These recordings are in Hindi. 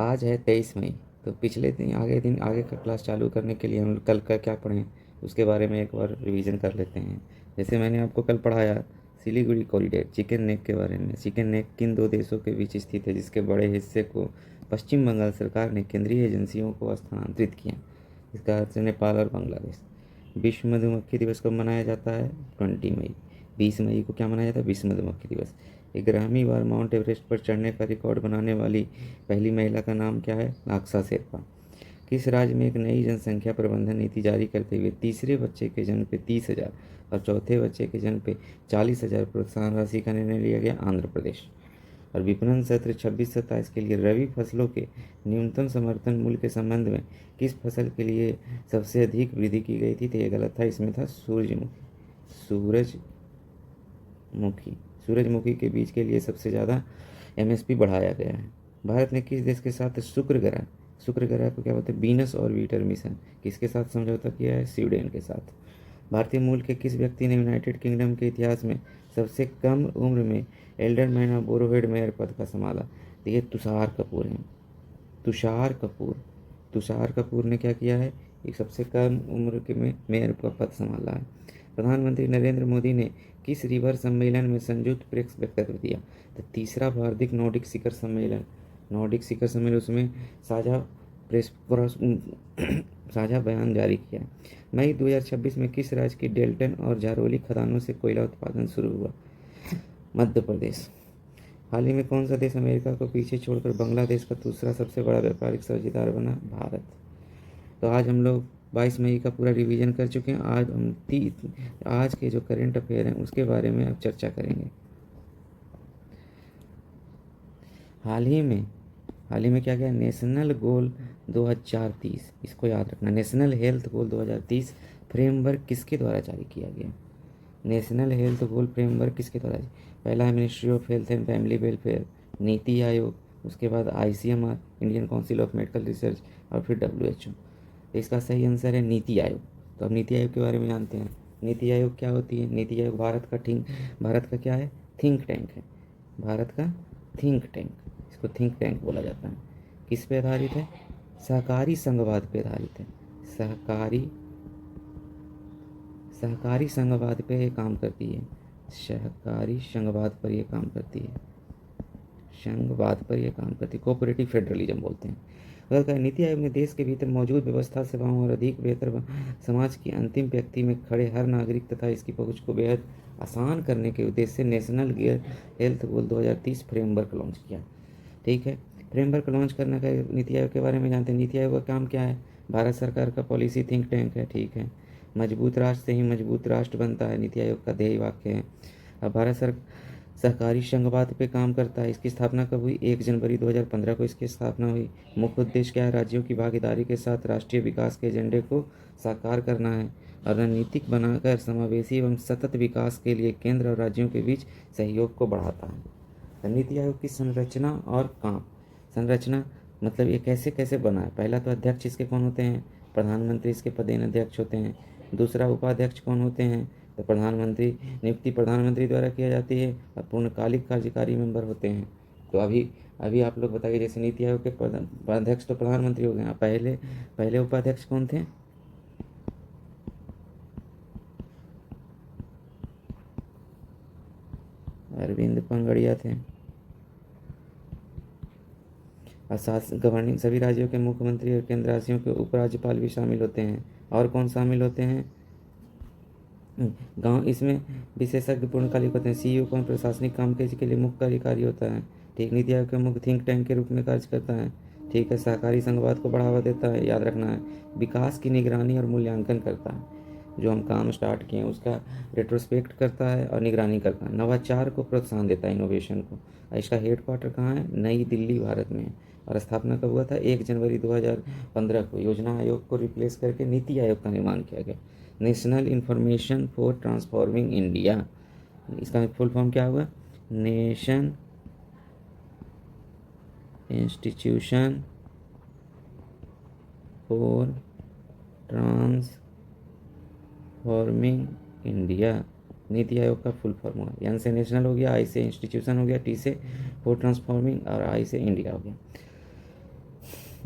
आज है 23 मई। तो पिछले दिन आगे का क्लास चालू करने के लिए हम कल का क्या पढ़ें उसके बारे में एक बार रिवीजन कर लेते हैं। जैसे मैंने आपको कल पढ़ाया सिलीगुड़ी कॉरिडोर चिकन नेक के बारे में। चिकन नेक किन दो देशों के बीच स्थित है जिसके बड़े हिस्से को पश्चिम बंगाल सरकार ने केंद्रीय एजेंसियों को स्थानांतरित किया। इसका अर्थ है नेपाल और बांग्लादेश। विश्व मधुमक्खी दिवस कब मनाया जाता है? 20 मई। 20 मई को क्या मनाया जाता है? विश्व मधुमक्खी दिवस। 11वीं बार माउंट एवरेस्ट पर चढ़ने का रिकॉर्ड बनाने वाली पहली महिला का नाम क्या है? लाक्सा शेरपा। किस राज्य में एक नई जनसंख्या प्रबंधन नीति जारी करते हुए तीसरे बच्चे के जन्म पे 30,000 और चौथे बच्चे के जन्म पे 40,000 प्रोत्साहन राशि का निर्णय लिया गया? आंध्र प्रदेश। और विपणन सत्र 26-27 के लिए रबी फसलों के न्यूनतम समर्थन मूल्य के संबंध में किस फसल के लिए सबसे अधिक वृद्धि की गई थी? तो ये गलत था, इसमें था सूरजमुखी। सूरजमुखी के बीज के लिए सबसे ज़्यादा एमएसपी बढ़ाया गया है। भारत ने किस देश के साथ शुक्र ग्रह को क्या बोलते हैं? वीनस ऑर्बिटर मिशन किसके साथ समझौता किया है? स्वीडन के साथ। भारतीय मूल के किस व्यक्ति ने यूनाइटेड किंगडम के इतिहास में सबसे कम उम्र में एल्डरमैन और बोरोहेड मेयर पद का संभाला? तो ये तुषार कपूर हैं। तुषार कपूर ने क्या किया है? एक सबसे कम उम्र के में मेयर का पद संभाला है। प्रधानमंत्री नरेंद्र मोदी ने किस रिवर सम्मेलन में संयुक्त प्रेस वक्तव्य दिया? तो तीसरा भारतीय नॉर्डिक शिखर सम्मेलन उसमें साझा प्रेस साझा बयान जारी किया। मई 2026 में किस राज्य की डेल्टन और झारोली खदानों से कोयला उत्पादन शुरू हुआ? मध्य प्रदेश। हाल ही में कौन सा देश अमेरिका को पीछे छोड़कर बांग्लादेश का दूसरा सबसे बड़ा व्यापारिक साझेदार बना? भारत। तो आज हम लोग 22 मई का पूरा रिवीजन कर चुके हैं। आज के जो करंट अफेयर हैं उसके बारे में अब चर्चा करेंगे। हाल ही में क्या क्या? नेशनल गोल 2030, इसको याद रखना। नेशनल हेल्थ गोल 2030 फ्रेमवर्क किसके द्वारा जारी किया गया? नेशनल हेल्थ गोल फ्रेमवर्क किसके द्वारा? पहला है ministry of health and family welfare, NITI Aayog, उसके बाद ICMR Indian council of medical research और फिर डब्ल्यूएचओ। तो इसका सही आंसर है नीति आयोग। तो अब नीति आयोग के बारे में जानते हैं। नीति आयोग क्या होती है? नीति आयोग भारत का क्या है? थिंक टैंक है। भारत का थिंक टैंक, इसको थिंक टैंक बोला जाता है। किस पे आधारित है? सहकारी संघवाद पे आधारित है। सहकारी संघवाद पे ये काम करती है। सहकारी संघवाद पर ये काम करती है। कोऑपरेटिव फेडरलिज्म बोलते हैं। अगर कहें नीति आयोग ने देश के भीतर मौजूद व्यवस्था सेवाओं और अधिक बेहतर समाज की अंतिम व्यक्ति में खड़े हर नागरिक तथा इसकी पहुंच को बेहद आसान करने के उद्देश्य से नेशनल हेल्थ गोल 2030 फ्रेमवर्क लॉन्च किया। ठीक है, फ्रेमवर्क लॉन्च करने का नीति आयोग के बारे में जानते हैं। नीति आयोग का काम क्या है? भारत सरकार का पॉलिसी थिंक टैंक है। ठीक है, मजबूत राष्ट्र से ही मजबूत राष्ट्र बनता है, नीति आयोग का ध्येय वाक्य है। अब भारत सहकारी संघवाद पे काम करता है। इसकी स्थापना कब हुई? 1 जनवरी 2015 को इसकी स्थापना हुई। मुख्य उद्देश्य क्या है? राज्यों की भागीदारी के साथ राष्ट्रीय विकास के एजेंडे को साकार करना है और रणनीतिक बनाकर समावेशी एवं सतत विकास के लिए केंद्र और राज्यों के बीच सहयोग को बढ़ाता है। नीति आयोग की संरचना और काम। संरचना मतलब ये कैसे कैसे बना है? पहला तो अध्यक्ष इसके कौन होते हैं? प्रधानमंत्री इसके पदेन अध्यक्ष होते हैं। दूसरा उपाध्यक्ष कौन होते हैं? तो प्रधानमंत्री नियुक्ति प्रधानमंत्री द्वारा किया जाती है और पूर्णकालिक कार्यकारी मेंबर होते हैं। तो अभी आप लोग बताइए, जैसे नीति आयोग के अध्यक्ष तो प्रधानमंत्री हो गए, पहले उपाध्यक्ष कौन थे? अरविंद पंगड़िया थे। और गवर्निंग सभी राज्यों के मुख्यमंत्री और केंद्र राज्यों के उपराज्यपाल भी शामिल होते हैं। और कौन शामिल होते हैं? गांव इसमें विशेषज्ञ पूर्णकालिक होते हैं। सीईओ कौन प्रशासनिक कामकाज के लिए मुख्य कार्यकारी होता है। ठीक, नीति आयोग के मुख्य थिंक टैंक के रूप में कार्य करता है। ठीक है, सहकारी संघवाद को बढ़ावा देता है, याद रखना है। विकास की निगरानी और मूल्यांकन करता है, जो हम काम स्टार्ट किए हैं उसका रेट्रोस्पेक्ट करता है और निगरानी करता है। नवाचार को प्रोत्साहन देता है, इनोवेशन को। इसका हेडक्वार्टर कहाँ है? नई दिल्ली, भारत में। और स्थापना कब हुआ था? 1 जनवरी 2015 को। योजना आयोग को रिप्लेस करके नीति आयोग का निर्माण किया गया। National information for transforming India, इसका फुल फॉर्म क्या हुआ? Nation institution for transforming India, NITI Aayog का फुल फॉर्म हुआ। एन से नेशनल हो गया, आई से इंस्टीट्यूशन हो गया, टी से फॉर ट्रांसफॉर्मिंग और आई से इंडिया हो गया।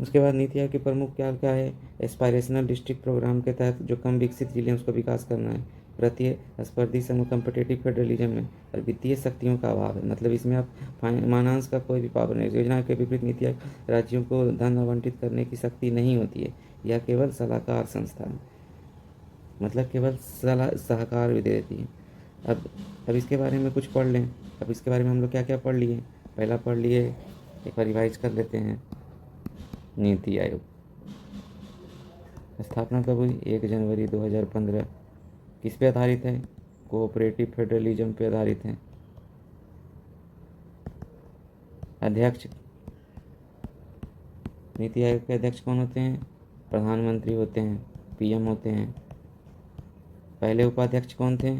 उसके बाद नीति आयोग के प्रमुख क्या क्या है, एस्पायरेशनल डिस्ट्रिक्ट प्रोग्राम के तहत जो कम विकसित जिले हैं उसका विकास करना है, प्रतिस्पर्धी समूह कम्पिटेटिव फेडरलिज्म में, और वित्तीय शक्तियों का अभाव है, मतलब इसमें आप माइनांस का कोई भी पावर नहीं, योजना के विपरीत नीति आयोग राज्यों को धन आवंटित करने की शक्ति नहीं होती है, यह केवल सलाहकार संस्था है, मतलब केवल सहकार भी दे देती है। अब इसके बारे में कुछ पढ़ लें। अब इसके बारे में हम लोग क्या क्या पढ़ लिए, पहला पढ़ लिए, एक बार रिवाइज कर लेते हैं। नीति आयोग स्थापना कब हुई, 1 जनवरी 2015। किस पे आधारित है, कोऑपरेटिव फेडरलिज्म पे आधारित है। अध्यक्ष, नीति आयोग के अध्यक्ष कौन होते हैं, प्रधानमंत्री होते हैं, पीएम होते हैं। पहले उपाध्यक्ष कौन थे,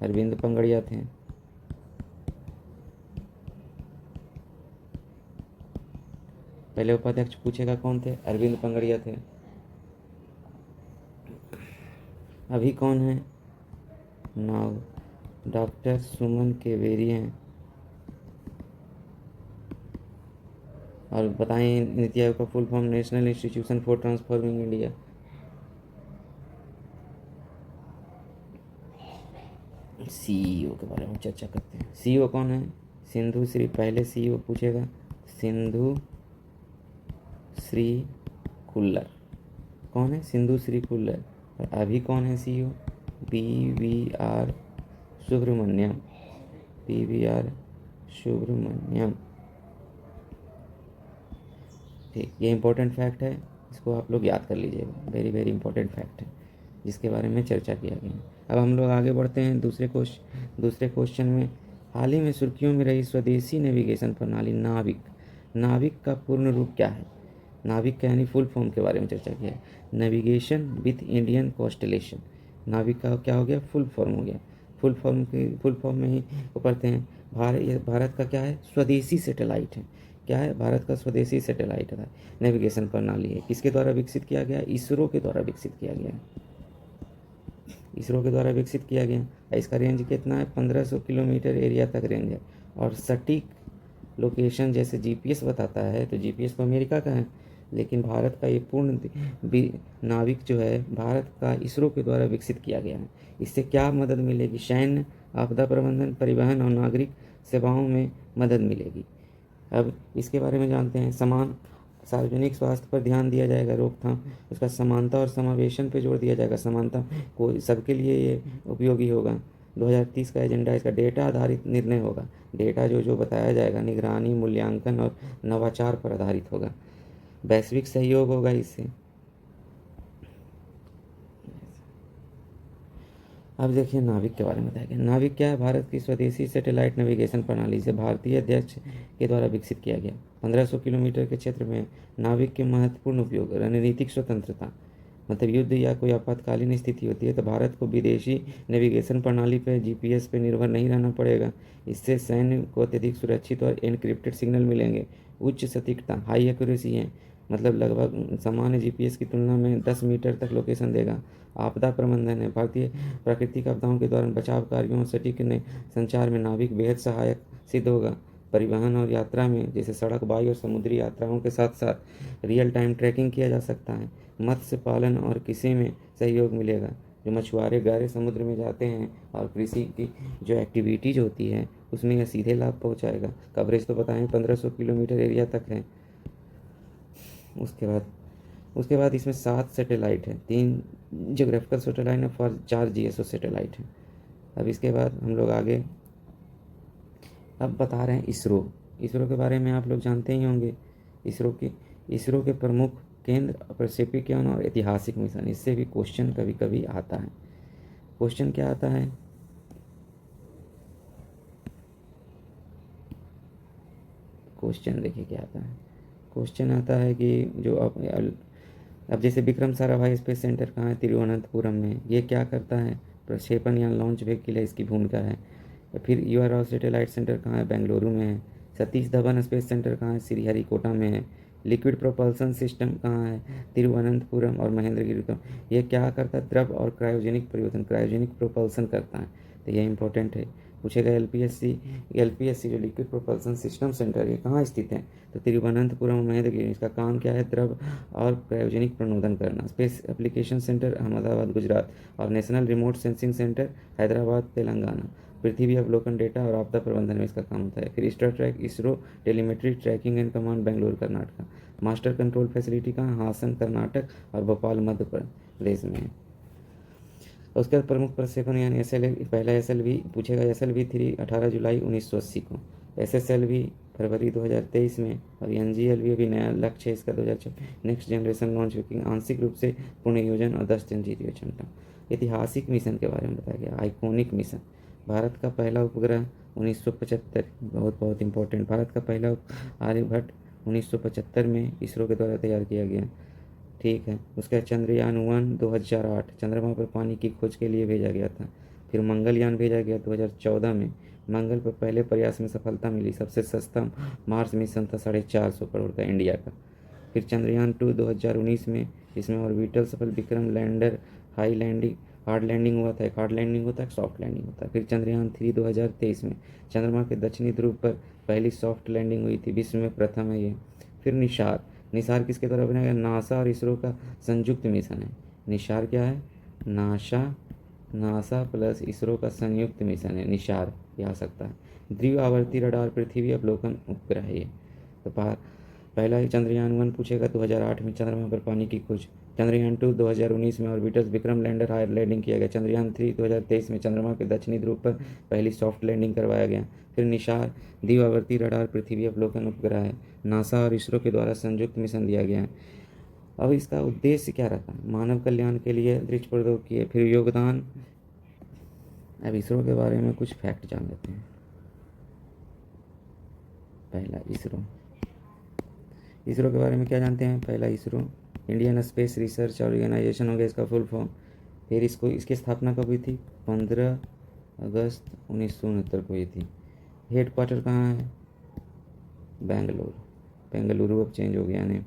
अरविंद पंगड़िया थे। पहले उपाध्यक्ष पूछेगा कौन थे, अरविंद पंगड़िया थे। अभी कौन है, नाउ डॉक्टर सुमन केवेरी हैं। और बताएं नीति आयोग का full form, national institution for transforming India. CEO के बारे में चर्चा करते हैं। सीईओ कौन है, सिंधु श्री, पहले सीईओ पूछेगा सिंधु श्री खुल्लर। कौन है, सिंधु श्री खुल्लर। और अभी कौन है CEO, PVR Subrahmanyam, PVR Subrahmanyam. ठीक, ये इंपॉर्टेंट फैक्ट है, इसको आप लोग याद कर लीजिएगा, वेरी वेरी इंपॉर्टेंट फैक्ट है जिसके बारे में चर्चा किया गया है। अब हम लोग आगे बढ़ते हैं दूसरे क्वेश्चन में। हाल ही में सुर्खियों में रही स्वदेशी नेविगेशन प्रणाली नाविक, नाविक का पूर्ण रूप क्या है, नाविक का यानी फुल फॉर्म के बारे में चर्चा किया है। नेविगेशन विथ इंडियन कॉन्स्टलेशन, नाविक का क्या हो गया, फुल फॉर्म हो गया। फुल फॉर्म में ही वो पढ़ते हैं। भारत का क्या है, स्वदेशी सैटेलाइट है। क्या है, भारत का स्वदेशी सैटेलाइट है, नेविगेशन प्रणाली है। किसके द्वारा विकसित किया गया, इसरो के द्वारा विकसित किया गया है, इसरो के द्वारा विकसित किया गया। इसका रेंज कितना है, 1500 किलोमीटर एरिया तक रेंज है। और सटीक लोकेशन जैसे जीपीएस बताता है, तो जीपीएस तो अमेरिका का है, लेकिन भारत का ये पूर्ण नाविक जो है भारत का इसरो के द्वारा विकसित किया गया है। इससे क्या मदद मिलेगी, सैन्य, आपदा प्रबंधन, परिवहन और नागरिक सेवाओं में मदद मिलेगी। अब इसके बारे में जानते हैं। सार्वजनिक स्वास्थ्य पर ध्यान दिया जाएगा, रोकथाम, उसका समानता और समावेशन पे जोर दिया जाएगा। समानता को सबके लिए ये उपयोगी होगा। 2030 का एजेंडा, इसका डेटा आधारित निर्णय होगा। डेटा जो बताया जाएगा निगरानी, मूल्यांकन और नवाचार पर आधारित होगा। वैश्विक सहयोग होगा इससे। अब देखिए नाविक के बारे में बताया गया। नाविक क्या है, भारत की स्वदेशी सैटेलाइट नेविगेशन प्रणाली से भारतीय अध्यक्ष के द्वारा विकसित किया गया। 1500 किलोमीटर के क्षेत्र में नाविक के महत्वपूर्ण उपयोग, रणनीतिक स्वतंत्रता, मतलब युद्ध या कोई आपातकालीन स्थिति होती है तो भारत को विदेशी नेविगेशन प्रणाली पर, जीपीएस पर निर्भर नहीं रहना पड़ेगा। इससे सैन्य को अत्यधिक सुरक्षित और एनक्रिप्टेड सिग्नल मिलेंगे। उच्च सटीकता, हाई एक्यूरेसी है, मतलब लगभग सामान्य जीपीएस की तुलना में 10 मीटर तक लोकेशन देगा। आपदा प्रबंधन है, भारतीय प्राकृतिक आपदाओं के दौरान बचाव कार्यों और सटीक संचार में नाविक बेहद सहायक सिद्ध होगा। परिवहन और यात्रा में, जैसे सड़क, वायु और समुद्री यात्राओं के साथ साथ रियल टाइम ट्रैकिंग किया जा सकता है। मत्स्य पालन और कृषि में सहयोग मिलेगा। जो मछुआरे गहरे समुद्र में जाते हैं और कृषि की जो एक्टिविटीज होती है उसमें यह सीधे लाभ पहुंचाएगा। कवरेज तो बताएं 1500 किलोमीटर एरिया तक है। उसके बाद इसमें 7 सैटेलाइट है, 3 जियोग्राफिकल सैटेलाइट है और 4 जीएसओ सैटेलाइट है। अब इसके बाद हम लोग आगे अब बता रहे हैं इसरो के बारे में आप लोग जानते ही होंगे। इसरो के प्रमुख केंद्र, प्रक्षेपी यान और ऐतिहासिक मिशन, इससे भी क्वेश्चन कभी कभी आता है। क्वेश्चन क्या आता है, क्वेश्चन देखिए क्या आता है। क्वेश्चन आता है कि जो अब जैसे विक्रम साराभाई स्पेस सेंटर कहाँ है, तिरुवनंतपुरम में। ये क्या करता है, प्रक्षेपण या लॉन्च वेग के लिए इसकी भूमिका है। फिर यूआरआर सैटेलाइट सेंटर कहाँ है, बेंगलुरु में है। सतीश धवन स्पेस सेंटर कहाँ है, श्रीहरिकोटा में है। लिक्विड प्रोपल्सन सिस्टम कहाँ है, तिरुवनंतपुरम और महेंद्रगिरी। ये क्या करता है, द्रव और क्रायोजेनिक परिवर्तन, क्रायोजेनिक प्रोपल्सन करता है, तो ये इंपॉर्टेंट है। पूछेगा एलपीएससी जो लिक्विड प्रोपल्सन सिस्टम सेंटर, ये कहाँ स्थित है? तो तिरुवनंतपुरम महेंद्रगिरी। इसका काम क्या है? द्रव और क्रायोजेनिक प्रणोदन करना। Space Application Centre Ahmedabad Gujarat, और National Remote Sensing Centre Hyderabad Telangana. पृथ्वी अवलोकन डेटा और आपदा प्रबंधन में इसका काम होता है। फिर Star Trek ISRO telemetry tracking and command Bengaluru Karnataka. Master control facility कहाँ? हासन कर्नाटक और भोपाल मध्य प्रदेश में है। उसके बाद प्रमुख प्रक्षेपण यानी पहला SLV पूछेगा, SLV-3 18 जुलाई 1980 को, SSLV फरवरी 2023 में, और NGLV अभी नया लक्ष्य है इसका 2024। नेक्स्ट जनरेशन लॉन्च व्हीकल आंशिक रूप से पूर्ण योजन और 10 टन जीरो क्षमता। ऐतिहासिक मिशन के बारे में बताया गया। आइकॉनिक मिशन, भारत का पहला उपग्रह 1975, बहुत बहुत इंपॉर्टेंट, भारत का पहला आर्यभट्ट 1975 में इसरो के द्वारा तैयार किया गया। ठीक है। उसका चंद्रयान-1 2008 चंद्रमा पर पानी की खोज के लिए भेजा गया था। फिर मंगलयान भेजा गया 2014 में, मंगल पर पहले प्रयास में सफलता मिली। सबसे सस्ता मार्स मिशन था 450 करोड़ का, इंडिया का। फिर चंद्रयान-2 2019 में, इसमें ऑर्बिटल सफल विक्रम लैंडर हार्ड लैंडिंग हुआ था। एक हार्ड लैंडिंग होता है, एक सॉफ्ट लैंडिंग होता है। फिर चंद्रयान-3 2023 में चंद्रमा के दक्षिणी ध्रुव पर पहली सॉफ्ट लैंडिंग हुई थी, विश्व में प्रथम है ये। फिर निसार किसके द्वारा बनाया गया? नासा और इसरो का संयुक्त मिशन है। निसार क्या है? नासा प्लस इसरो का संयुक्त मिशन है निसार, ये आ सकता है। द्वितीय आवर्ती रडार पृथ्वी अवलोकन उपग्रह है ये। तो पहला ही चंद्रयान-1 पूछेगा 2008 में चंद्रमा पर पानी की खोज। चंद्रयान-2 2019 में orbiter Vikram lander hard landing किया गया। चंद्रयान-3 2023 में चंद्रमा के दक्षिणी ध्रुव पर पहली सॉफ्ट लैंडिंग करवाया गया। फिर निसार द्विआवर्ती रडार पृथ्वी अवलोकन उपग्रह है, नासा और इसरो के द्वारा संयुक्त मिशन दिया गया है। अब इसका उद्देश्य क्या रहता है? मानव कल्याण के लिए अंतरिक्ष प्रौद्योगिकी, फिर योगदान। अब इसरो के बारे में कुछ फैक्ट जान लेते हैं। पहला इसरो के बारे में क्या जानते हैं? पहला ISRO Indian space research organisation हो गया इसका फुल फॉर्म। फिर इसकी स्थापना कब हुई थी? 15 अगस्त 1969 को हुई थी। हेड क्वार्टर कहाँ है? बेंगलुरु अब चेंज हो गया ने।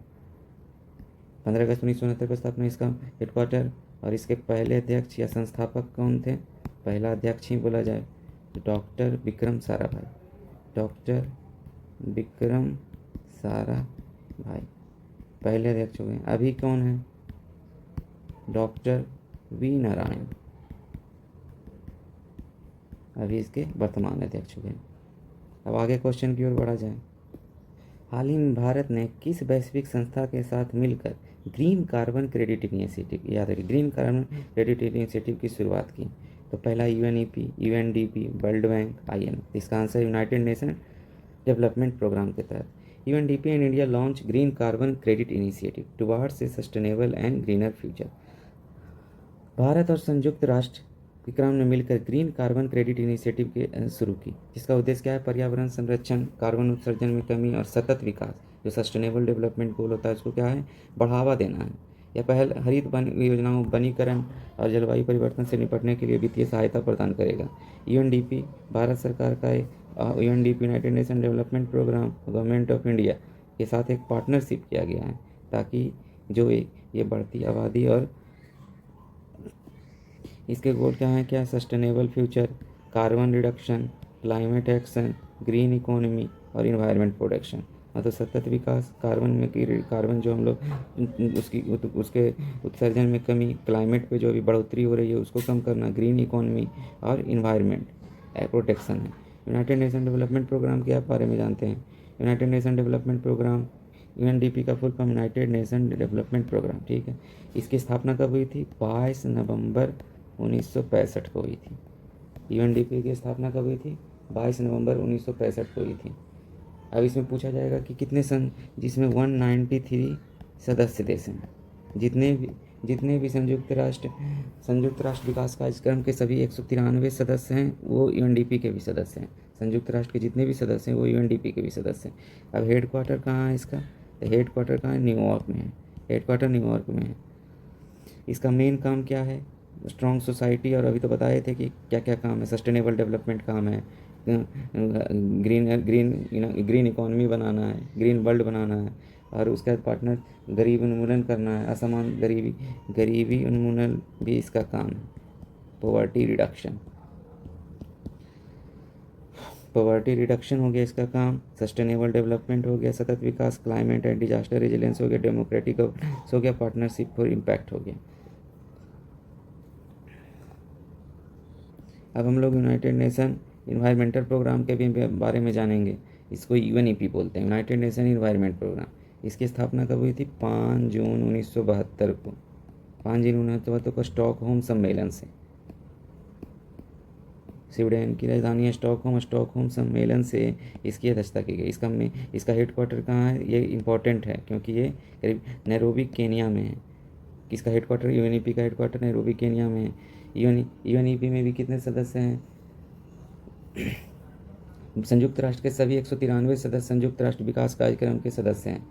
15 अगस्त 1969 को स्थापना इसका हेड क्वार्टर। और इसके पहले अध्यक्ष या संस्थापक कौन थे? पहला अध्यक्ष ही बोला जाए डॉक्टर विक्रम साराभाई पहले अध्यक्ष हो गए। अभी कौन है? डॉक्टर वी नारायण, अभी इसके वर्तमान अध्यक्ष हो गए। अब आगे क्वेश्चन की ओर बढ़ा जाए। हाल ही में भारत ने किस वैश्विक संस्था के साथ मिलकर ग्रीन कार्बन क्रेडिट इनिशिएटिव, याद रखिए ग्रीन कार्बन क्रेडिट इनिशिएटिव की शुरुआत की? तो पहला UNEP, UNDP, world bank, IMF। इसका answer united nation development programme के तहत UNDP and India launch green carbon credit initiative towards a sustainable and greener future. Bharat और संयुक्त राष्ट्र विक्रम ने मिलकर ग्रीन कार्बन क्रेडिट इनिशिएटिव के शुरू की, जिसका उद्देश्य क्या है? पर्यावरण संरक्षण, कार्बन उत्सर्जन में कमी और सतत विकास, जो सस्टेनेबल डेवलपमेंट गोल होता है उसको क्या है? बढ़ावा देना है। यह पहल हरित योजनाओं, वनीकरण और जलवायु परिवर्तन से निपटने के लिए वित्तीय सहायता प्रदान करेगा। UNDP भारत सरकार का UNDP united nation development programme government of India के साथ एक पार्टनरशिप किया गया है, ताकि जो ये बढ़ती आबादी और इसके गोल क्या हैं? क्या? Sustainable future, carbon reduction, climate action, green economy और इन्वायरमेंट प्रोटेक्शन। मतलब सतत विकास, कार्बन जो हम लोग उसके उत्सर्जन में कमी, क्लाइमेट पे जो अभी बढ़ोतरी हो रही है उसको कम करना, ग्रीन इकोनॉमी और इन्वायरमेंट प्रोटेक्शन है। यूनाइटेड नेशन डेवलपमेंट प्रोग्राम के बारे में जानते हैं। United nation development programme UNDP का full form united nation development programme, ठीक है। इसकी स्थापना कब हुई थी? 22 नवंबर 1965 को हुई थी। UNDP की स्थापना कब हुई थी? 22 नवंबर 1965 को हुई थी। अब इसमें पूछा जाएगा कि कितने जिसमें 193 सदस्य देश हैं। जितने भी संयुक्त राष्ट्र विकास कार्यक्रम के सभी 193 सदस्य हैं वो UNDP के भी सदस्य हैं। संयुक्त राष्ट्र के जितने भी सदस्य हैं वो UNDP के भी सदस्य हैं। अब हेड क्वार्टर कहाँ है इसका? हेड क्वार्टर कहाँ है? न्यूयॉर्क में है। हेड क्वार्टर न्यूयॉर्क में है। इसका मेन काम क्या है? स्ट्रॉन्ग सोसाइटी, और अभी तो बताए थे कि क्या क्या काम है। सस्टेनेबल डेवलपमेंट काम है, ग्रीन इकोनॉमी बनाना है, ग्रीन वर्ल्ड बनाना है, और उसके बाद पार्टनर गरीबी उन्मूलन करना है, असमान गरीबी उन्मूलन भी इसका काम है, पॉवर्टी रिडक्शन। पॉवर्टी रिडक्शन हो गया इसका काम, सस्टेनेबल डेवलपमेंट हो गया, सतत विकास, क्लाइमेट एंड डिजास्टर रेजिलेंस हो गया, डेमोक्रेटिक गवर्नेंस हो गया, पार्टनरशिप फॉर इम्पैक्ट हो गया। अब हम लोग यूनाइटेड नेशन इन्वायरमेंटल प्रोग्राम के भी बारे में जानेंगे। इसको यूएनईपी बोलते हैं, यूनाइटेड नेशन इन्वायरमेंट प्रोग्राम। इसकी स्थापना कब हुई थी? 5 जून 1972 को। 5 जून 1972 को स्टॉकहोम सम्मेलन से। स्वीडन की राजधानी है स्टॉकहोम। स्टॉकहोम सम्मेलन से इसकी अध्यक्षता की गई। इसका हेडक्वार्टर कहाँ है? ये इम्पोर्टेंट है क्योंकि ये करीब नैरोबी केनिया में है। इसका हेडक्वार्टर, यूएनईपी का हेडक्वार्टर नैरोबी केनिया में है। यूएनईपी में भी कितने सदस्य हैं? संयुक्त राष्ट्र के सभी 193 सदस्य संयुक्त राष्ट्र विकास कार्यक्रम के सदस्य हैं।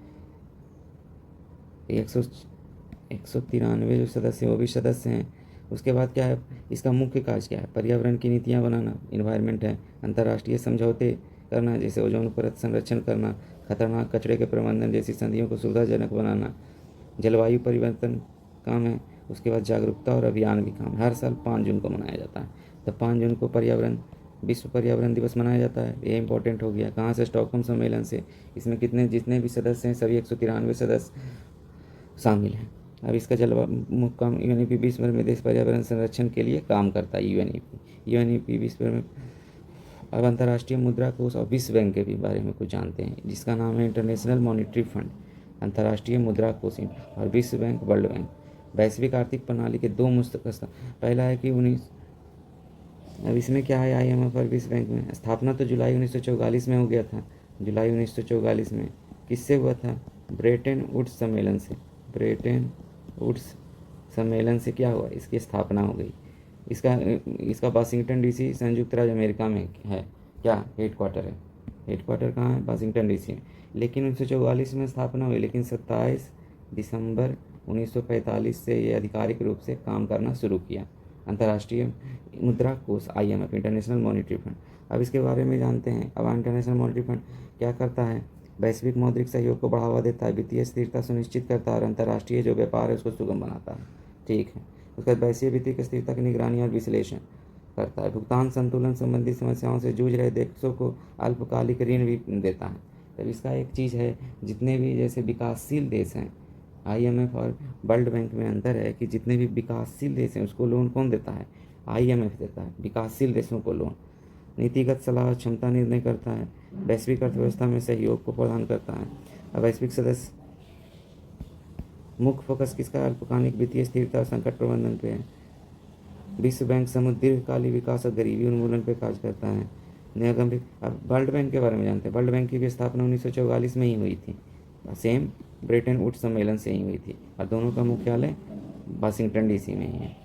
193 जो सदस्य हैं वो भी सदस्य हैं। उसके बाद क्या है? इसका मुख्य कार्य क्या है? पर्यावरण की नीतियाँ बनाना, इन्वायरमेंट है। अंतर्राष्ट्रीय समझौते करना, जैसे ओजोन परत संरक्षण करना, खतरनाक कचरे के प्रबंधन जैसी संधियों को सुविधाजनक बनाना, जलवायु परिवर्तन काम है। उसके बाद जागरूकता और अभियान भी काम है। हर साल 5 जून को मनाया जाता है। तो 5 जून को विश्व पर्यावरण दिवस मनाया जाता है। ये इंपॉर्टेंट हो गया। कहाँ से? स्टॉकहोम सम्मेलन से। इसमें जितने भी सदस्य हैं सभी 193 सदस्य शामिल हैं। अब इसका मुख्य काम, यूएनईपी विश्व भर में देश पर्यावरण संरक्षण के लिए काम करता है। यूएनईपी विश्व भर में। अब अंतर्राष्ट्रीय मुद्रा कोष और विश्व बैंक के भी बारे में कुछ जानते हैं, जिसका नाम है इंटरनेशनल मॉनिटरी फंड। अंतर्राष्ट्रीय मुद्रा कोष और विश्व बैंक, वर्ल्ड बैंक। वैश्विक आर्थिक प्रणाली के 2 मुख्य, पहला है कि अब इसमें क्या है? आईएमएफ और विश्व बैंक में स्थापना तो जुलाई 1944 में हो गया था। जुलाई 1944 में किससे हुआ था? ब्रेटन वुड्स सम्मेलन से। ब्रेटन वुड्स सम्मेलन से क्या हुआ? इसकी स्थापना हो गई। इसका वाशिंगटन डीसी संयुक्त राज्य अमेरिका में है। क्या हेडक्वार्टर है? हेडक्वार्टर कहाँ है? वाशिंगटन डीसी में। लेकिन 1944 में स्थापना हुई, लेकिन 27 दिसंबर 1945 से ये आधिकारिक रूप से काम करना शुरू किया। अंतर्राष्ट्रीय मुद्रा कोष, आईएमएफ, इंटरनेशनल मॉनिटरी फंड। अब इसके बारे में जानते हैं। अब इंटरनेशनल मॉनिटरी फंड क्या करता है? वैश्विक मौद्रिक सहयोग को बढ़ावा देता है, वित्तीय स्थिरता सुनिश्चित करता है और अंतर्राष्ट्रीय जो व्यापार है उसको सुगम बनाता है। ठीक है। उसके बाद वैश्विक वित्तीय स्थिरता की निगरानी और विश्लेषण करता है। भुगतान संतुलन संबंधी समस्याओं से जूझ रहे देशों को अल्पकालिक ऋण भी देता है। तब इसका एक चीज़ है, जितने भी जैसे विकासशील देश हैं, आईएमएफ और वर्ल्ड बैंक में अंतर है कि जितने भी विकासशील देश हैं उसको लोन कौन देता है? आईएमएफ देता है विकासशील देशों को लोन। नीतिगत सलाह, क्षमता निर्णय करता है, वैश्विक अर्थव्यवस्था में सहयोग को प्रदान करता है। अब वैश्विक सदस्य मुख्य फोकस किसका? अल्पकालिक वित्तीय स्थिरता और संकट प्रबंधन पे है। विश्व बैंक समुद्र दीर्घकालिक विकास और गरीबी उन्मूलन पर कार्य करता है। अब वर्ल्ड बैंक के बारे में जानते हैं। वर्ल्ड बैंक की भी स्थापना 1944 में ही हुई थी, सेम ब्रेटन वुड्स सम्मेलन से ही हुई थी, और दोनों का मुख्यालय वाशिंगटन डीसी में ही है।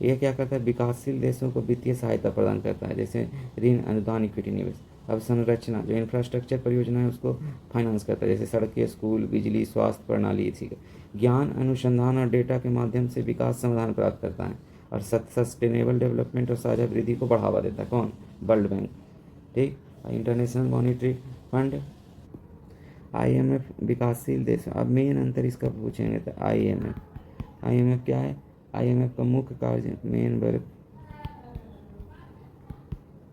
यह क्या करता है? विकासशील देशों को वित्तीय सहायता प्रदान करता है, जैसे ऋण, अनुदान, इक्विटी निवेश। अब संरचना, जो इंफ्रास्ट्रक्चर परियोजना है उसको फाइनेंस करता है, जैसे सड़कें, स्कूल, बिजली, स्वास्थ्य प्रणाली, इसी का। ज्ञान, अनुसंधान और डेटा के माध्यम से विकास समाधान प्राप्त करता है और सस्टेनेबल डेवलपमेंट और साझा वृद्धि को बढ़ावा देता है। कौन? World bank. ठीक। इंटरनेशनल मॉनिटरी फंड, आईएमएफ विकासशील देश। अब मेन अंतर इसका पूछेंगे तो आईएमएफ क्या है? आईएमएफ का मुख्य कार्य मेन वर्ग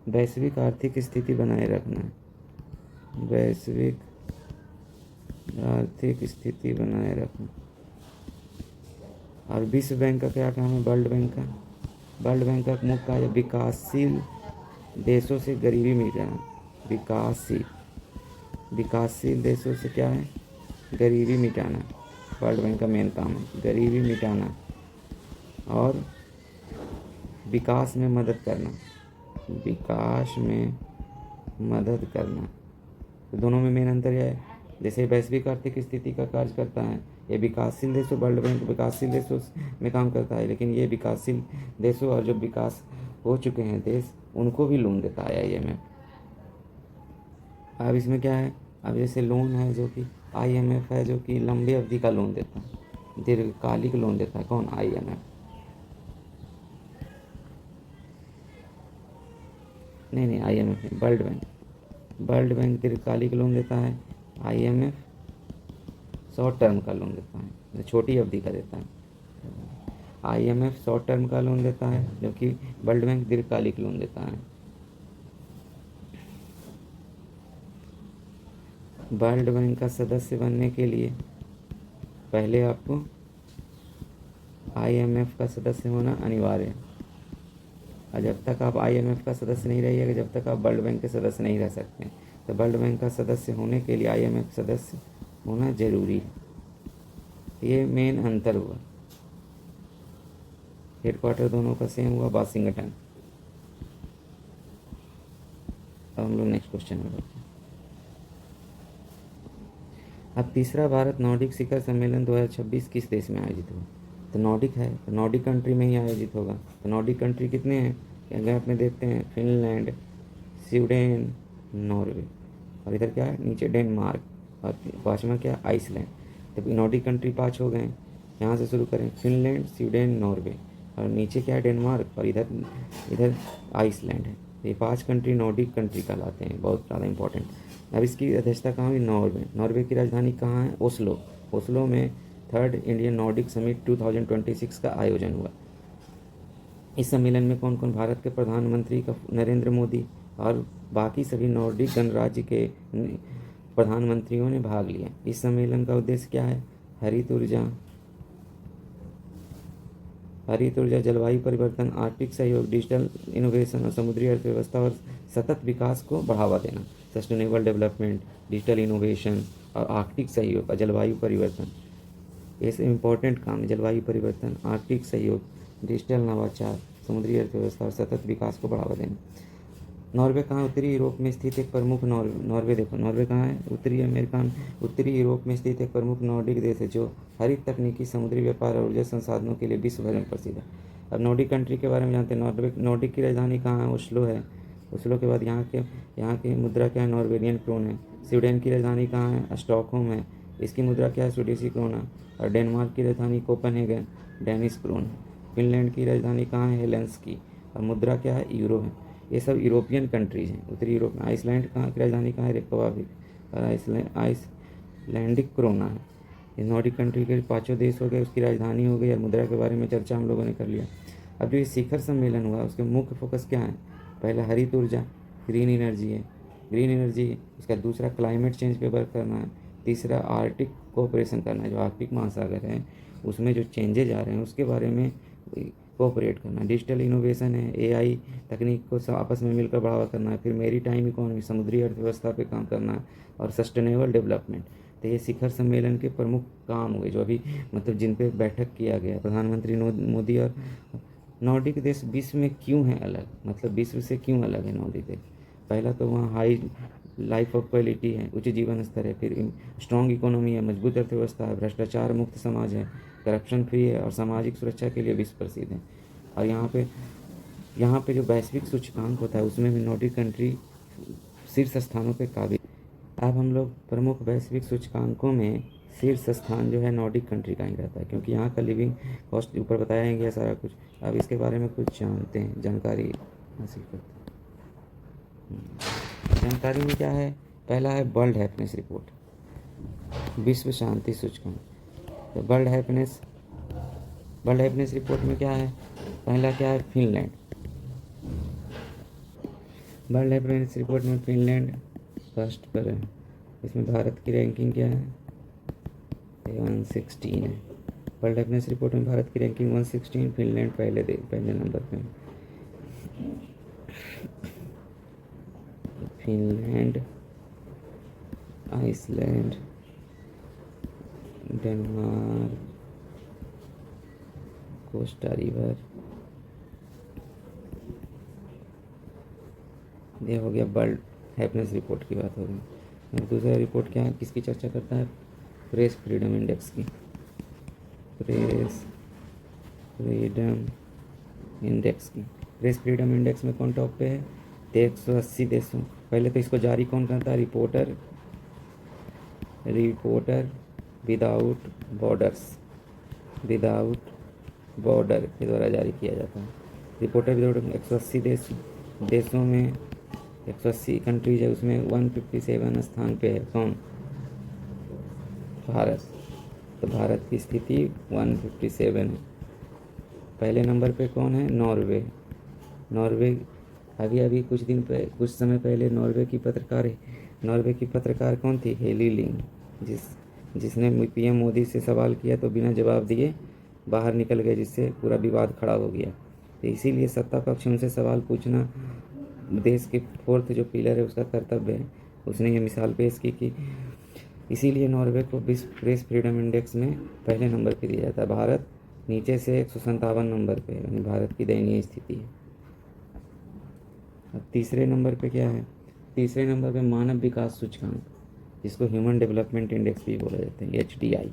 वैश्विक आर्थिक स्थिति बनाए रखना, वैश्विक आर्थिक स्थिति बनाए रखना। और विश्व बैंक का क्या काम है? वर्ल्ड बैंक का मुख्य कार्य विकासशील देशों से गरीबी मिटाना। विकासशील देशों से क्या है? गरीबी मिटाना। वर्ल्ड बैंक का मेन काम है गरीबी मिटाना और विकास में मदद करना। तो दोनों में मेन अंतर है। जैसे वैश्विक आर्थिक स्थिति का कार्य करता है, ये विकासशील देशों, वर्ल्ड बैंक विकासशील देशों में काम करता है, लेकिन ये विकासशील देशों और जो विकास हो चुके हैं देश उनको भी लोन देता है आईएमएफ। अब इसमें क्या है? अब जैसे लोन है जो कि आईएमएफ है, जो कि लंबी अवधि का लोन देता है, दीर्घकालिक लोन देता है। कौन? आईएमएफ। नहीं, आईएमएफ नहीं, वर्ल्ड बैंक दीर्घकालिक लोन देता है। आईएमएफ शॉर्ट टर्म का लोन देता है, छोटी अवधि का देता है। IMF शॉर्ट टर्म का लोन देता है, जबकि वर्ल्ड बैंक दीर्घकालिक लोन देता है। वर्ल्ड बैंक का सदस्य बनने के लिए पहले आपको IMF का सदस्य होना अनिवार्य है, और जब तक आप IMF का सदस्य नहीं रहिएगा, जब तक आप वर्ल्ड बैंक के सदस्य नहीं रह सकते हैं। तो वर्ल्ड बैंक का सदस्य होने के लिए IMF सदस्य होना जरूरी है। ये मेन अंतर हुआ। हेडक्वार्टर दोनों का सेम हुआ, वाशिंगटन। अब हम लोग नेक्स्ट क्वेश्चन में बढ़ते हैं। अब तीसरा भारत नॉर्डिक शिखर सम्मेलन 2026 किस देश में आयोजित हुआ? तो नॉर्डिक है, तो नॉर्डिक कंट्री में ही आयोजित होगा। तो नॉर्डिक कंट्री कितने हैं? मैप में देखते हैं, फिनलैंड, स्वीडन, नॉर्वे, और इधर क्या है नीचे डेनमार्क, और पाँचवा क्या आइसलैंड। तो नॉर्डिक कंट्री 5 हो गए। यहाँ से शुरू करें, फिनलैंड, स्वीडन, नॉर्वे, और नीचे क्या है डेनमार्क, और इधर इधर आइसलैंड है। ये 5 कंट्री नॉर्डिक कंट्री कहलाते हैं, बहुत ज़्यादा इंपॉर्टेंट। अब इसकी अध्यक्षता कहाँ हुई? नॉर्वे। नॉर्वे की राजधानी कहाँ है? ओस्लो। ओस्लो में 3rd इंडियन नॉर्डिक समिट 2026 का आयोजन हुआ। इस सम्मेलन में कौन कौन? भारत के प्रधानमंत्री का नरेंद्र मोदी और बाकी सभी नॉर्डिक गणराज्य के प्रधानमंत्रियों ने भाग लिया। इस सम्मेलन का उद्देश्य क्या है? हरित ऊर्जा, जलवायु परिवर्तन, आर्थिक सहयोग, डिजिटल इनोवेशन और समुद्री अर्थव्यवस्था और सतत विकास को बढ़ावा देना। सस्टेनेबल डेवलपमेंट, डिजिटल इनोवेशन और आर्थिक सहयोग और जलवायु परिवर्तन, ये सब इम्पोर्टेंट काम है। जलवायु परिवर्तन, आर्थिक सहयोग, डिजिटल नवाचार, समुद्री अर्थव्यवस्था और सतत विकास को बढ़ावा देना। नॉर्वे कहाँ? उत्तरी यूरोप में स्थित एक प्रमुख नॉर्वे देखो, नॉर्वे कहाँ है? उत्तरी यूरोप में स्थित एक प्रमुख नॉर्डिक देश है, जो हरित तकनीकी, समुद्री व्यापार और ऊर्जा संसाधनों के लिए विश्व भर में प्रसिद्ध है। अब नॉर्डिक कंट्री के बारे में जानते हैं। नॉर्डिक की राजधानी कहाँ है? ओस्लो है। ओस्लो के बाद यहाँ की मुद्रा क्या है? नॉर्वेरियन क्रोन है। स्वीडन की राजधानी कहाँ है? स्टॉकहोम है। इसकी मुद्रा क्या है? स्वीडिशी क्रोना। और डेनमार्क की राजधानी कोपेनहेगन, डेनिश क्रोन है। फिनलैंड की राजधानी कहाँ है? हेलेंस्की, और मुद्रा क्या है? यूरो है। ये सब यूरोपियन कंट्रीज हैं, उत्तरी यूरोप में। आइसलैंड कहाँ की राजधानी कहाँ है? रेकवाविक, और आइसलैंडिक क्रोना है। ये नॉर्डिक कंट्री के 5 देश हो गए, उसकी राजधानी हो गई, और मुद्रा के बारे में चर्चा हम लोगों ने कर लिया। अब जो ये शिखर सम्मेलन हुआ, उसके मुख्य फोकस क्या है? पहला हरित ऊर्जा, ग्रीन एनर्जी है, उसका दूसरा क्लाइमेट चेंज पे वर्क करना है, तीसरा आर्टिक कोऑपरेशन करना है, जो आर्कटिक महासागर है उसमें जो चेंजेज आ रहे हैं उसके बारे में कोऑपरेट करना। डिजिटल इनोवेशन है, AI तकनीक को आपस में मिलकर बढ़ावा करना है। फिर मेरी टाइम इकोनॉमी, समुद्री अर्थव्यवस्था पे काम करना है, और सस्टेनेबल डेवलपमेंट। तो ये शिखर सम्मेलन के प्रमुख काम हुए, जो अभी मतलब जिन पे बैठक किया गया। प्रधानमंत्री मोदी। और नॉर्डिक देश विश्व में क्यों है अलग, मतलब विश्व से क्यों अलग है नॉर्डिक देश? पहला तो वहाँ हाई लाइफ ऑफ क्वालिटी है, उच्च जीवन स्तर है। फिर स्ट्रॉन्ग इकोनॉमी है, मजबूत अर्थव्यवस्था है, भ्रष्टाचार मुक्त समाज है, करप्शन फ्री है, और सामाजिक सुरक्षा के लिए विश्व प्रसिद्ध है। और यहाँ पे जो वैश्विक सूचकांक होता है उसमें भी नॉर्डिक कंट्री शीर्ष स्थानों पे काबिज। अब हम लोग प्रमुख वैश्विक सूचकांकों में शीर्ष स्थान जो है नॉर्डिक कंट्री का ही रहता है, क्योंकि यहाँ का लिविंग कॉस्ट ऊपर बताया गया सारा कुछ। अब इसके बारे में कुछ जानते हैं, जानकारी हासिल करते हैं। जानकारी में क्या है? पहला है वर्ल्ड हैप्पीनेस रिपोर्ट, विश्व शांति सूचकांक। तो वर्ल्ड हैप्पीनेस रिपोर्ट में क्या है? पहला क्या है? फिनलैंड। वर्ल्ड हैप्पीनेस रिपोर्ट में फिनलैंड फर्स्ट पर है। इसमें भारत की रैंकिंग क्या है? 116 है। वर्ल्ड हैप्पीनेस रिपोर्ट में भारत की रैंकिंग 116, फिनलैंड पहले नंबर पे। Finland, Iceland, Denmark, Costa river, ये हो गया वर्ल्ड हैप्पीनेस रिपोर्ट की बात हो गई। और दूसरा रिपोर्ट क्या है, किसकी चर्चा करता है? प्रेस फ्रीडम इंडेक्स की। प्रेस फ्रीडम इंडेक्स में कौन टॉप पे है? तो 180 देशों। पहले तो इसको जारी कौन करता है? रिपोर्टर विदाउट बॉर्डर के द्वारा जारी किया जाता है। रिपोर्टर विदाउट 180 देशों में 180 कंट्रीज है, उसमें 157 स्थान पे है कौन? भारत। तो भारत की स्थिति 157 है। पहले नंबर पे कौन है? नॉर्वे। नॉर्वे अभी कुछ समय पहले नॉर्वे की पत्रकार कौन थी? हेली लिंग, जिसने पीएम मोदी से सवाल किया तो बिना जवाब दिए बाहर निकल गए, जिससे पूरा विवाद खड़ा हो गया। तो इसीलिए सत्ता पक्ष उनसे सवाल पूछना देश के फोर्थ जो पिलर है उसका कर्तव्य है। उसने ये मिसाल पेश की कि इसीलिए नॉर्वे को विश्व प्रेस फ्रीडम इंडेक्स में पहले नंबर पे दिया जाता है। भारत नीचे से 157 नंबर पे, यानी भारत की दयनीय स्थिति है। अब तीसरे नंबर पे क्या है? तीसरे नंबर पे मानव विकास सूचकांक, जिसको ह्यूमन डेवलपमेंट इंडेक्स भी बोला जाता है, HDI,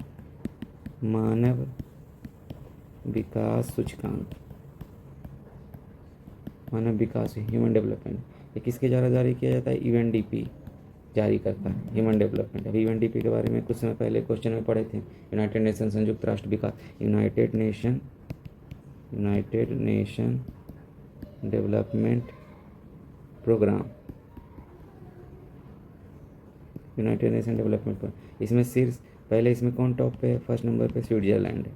मानव विकास सूचकांक, मानव विकास ह्यूमन डेवलपमेंट। ये किसके द्वारा जारी किया जाता है? UNDP जारी करता है, ह्यूमन डेवलपमेंट। अभी UNDP के बारे में कुछ समय पहले क्वेश्चन में पढ़े थे। यूनाइटेड नेशन, संयुक्त राष्ट्र विकास, United nation development Programme, United nation development Programme. इसमें शीर्ष पहले इसमें कौन टॉप पे है? फर्स्ट नंबर पे स्विट्जरलैंड है,